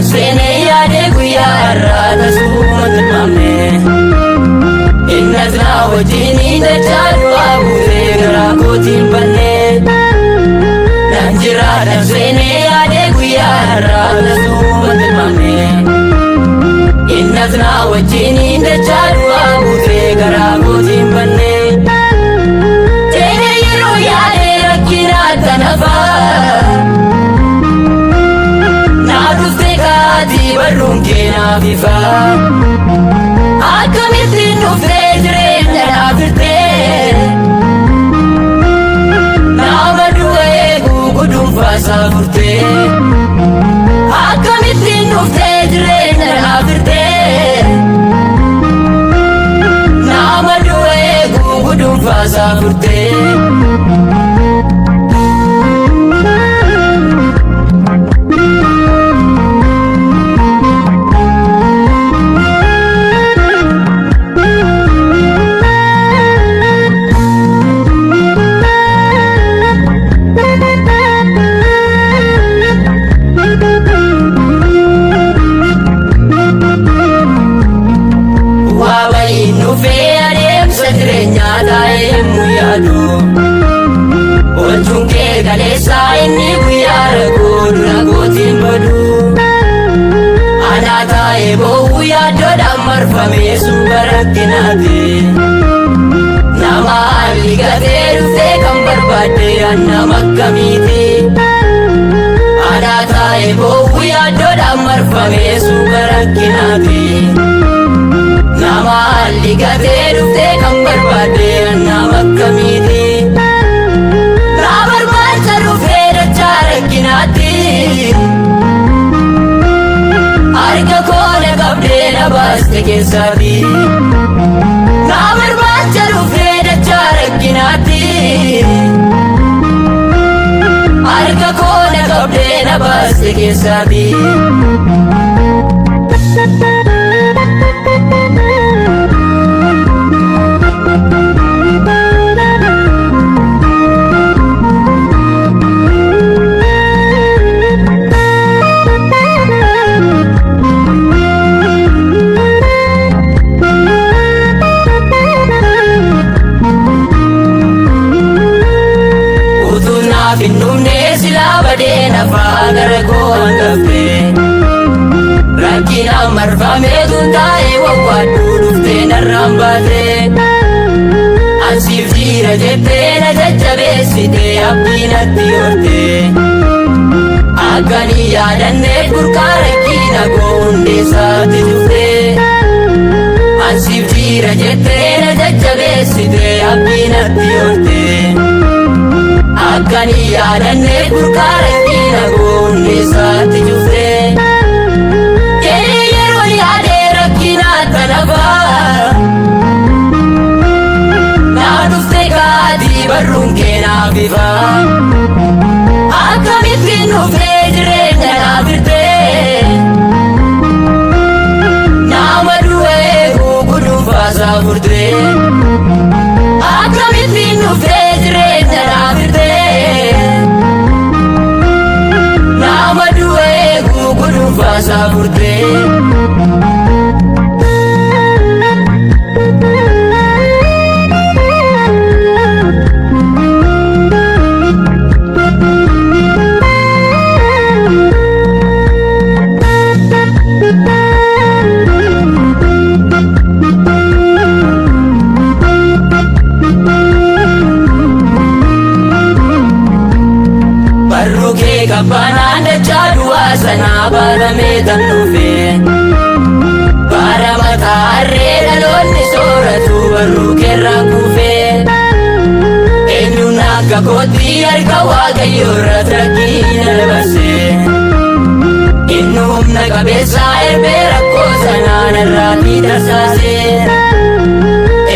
sene yaade guyyaarra tasuma tilmaamne innas na wajjini dachaalu abuutee garaa kootiin banne nan jiraadha sene yaade guyyaarra tasuma tilmaamne innas na wajjini dachaalu abuutee garaa kootiin banne teene yeroo yaade rakkinaa tanafaa barrunkeenaa fifa akkamittiin dhuftee jireenya dhaabirtee nama du'a eeguu gudunfaasaa furtee akkamittiin dhuftee jireenya dhaabirtee nama du'a eeguu gudunfaasaa furtee inni guyyaara gooduna gootiin badu anaa taa'ee boo'uu yaaddoodhaan marfamee suuqa rakkinaati nama haalli gatee dhuftee kan barbaadde annama akkamiiti anaa taa'ee boo'uu yaaddoodhaan marfamee suuqa rakkinaati nama haalli gatee dhuftee kan barbaadde annama akkamiiti harka koone qabdee na baaste keessaati na barbaacha dhufee dachaa rakkinaatti harka koone qabdee na baaste keessaati finnumne silaa badee nafaa gara koo hangafte rakkina marfamee tuntaa'ee wawwaadhuu dhuftee narraan baate ansiif jira jettee na jajjabeessitee abdii natti horte akkanii yaadannee burqaa rakkina koo hundeessaatti dhuftee ansiif jira jettee na jajjabeessitee abdii natti horte akkanii yaadannee burqaa rakkina koo hundeessaatti dhuftee jedhee yeroo yaadee rakkinaa tanafaa naa dhuftee kaatii barruun keenaa fifa akkamittiin dhuftee jireenya dhaabirtee nama du'a eeguu gudunfaasaa furtee akkamittiin dhuftee jireenya dhaabirtee nama du'a eeguu gudunfaasaa furtee kabbanaan dachaa du'aa sanaa baatamee tan dhufe bara mataa harree dhaloonni sooratu barruu keerraan kuufee eenyuun akka kootti harka waaqayyoo irratti rakkina dabarse inni humna qabeessaa erbee rakkoo sanaan irraatii tarsaase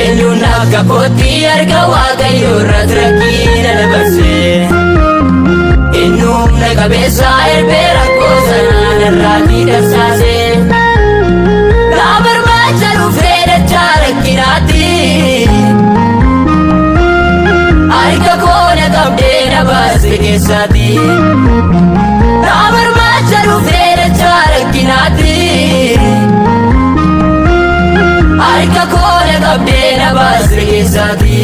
eenyuun akka kootti harka waaqayyoo irratti rakkina dabarse inni humna qabeessaa erbee rakkoo sanaan irraatii tarsaase naa barbaacha dhufee dachaa rakkinaatti harka koone qabdee na baaste keessaati naa barbaacha dhufee dachaa rakkinaatti isaati.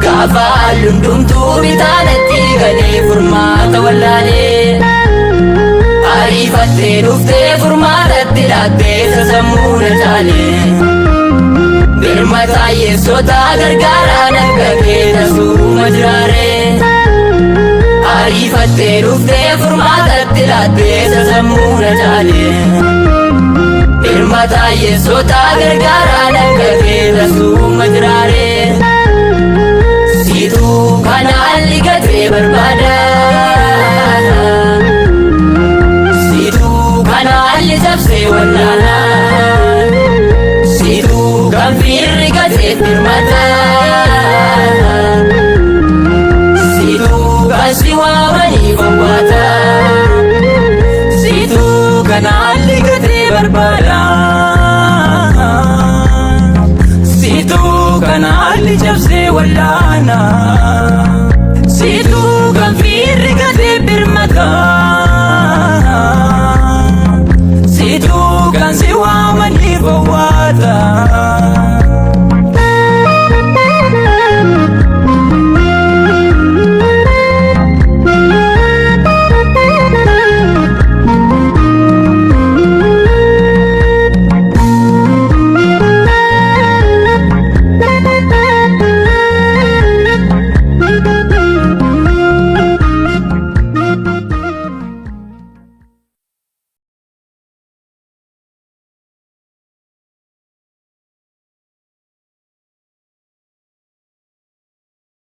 Gaafa lundumtuu bitaanatti galee furmaata wallaalee ariifattee dhuftee furmaatatti laattee sasammuu na caalee birmata yeessota gargaaraan akka kee tasuma jiraaree ariifattee dhuftee furmaatatti laattee sasammuu na caalee birmata yeessota gargaaraan akka kee tasuma jiraaree. Situ kana alli gatee barbaada. Situ kana alli cabsee wallaala. Situ kan firri gatee firmata. Situ kan si waamanii gowwaata. Situ kana alli gatee barbaada. Situ kana alli cabsee wallaana. Situ kan firri gatee birmata. Situ kan si waamanii gowwaata.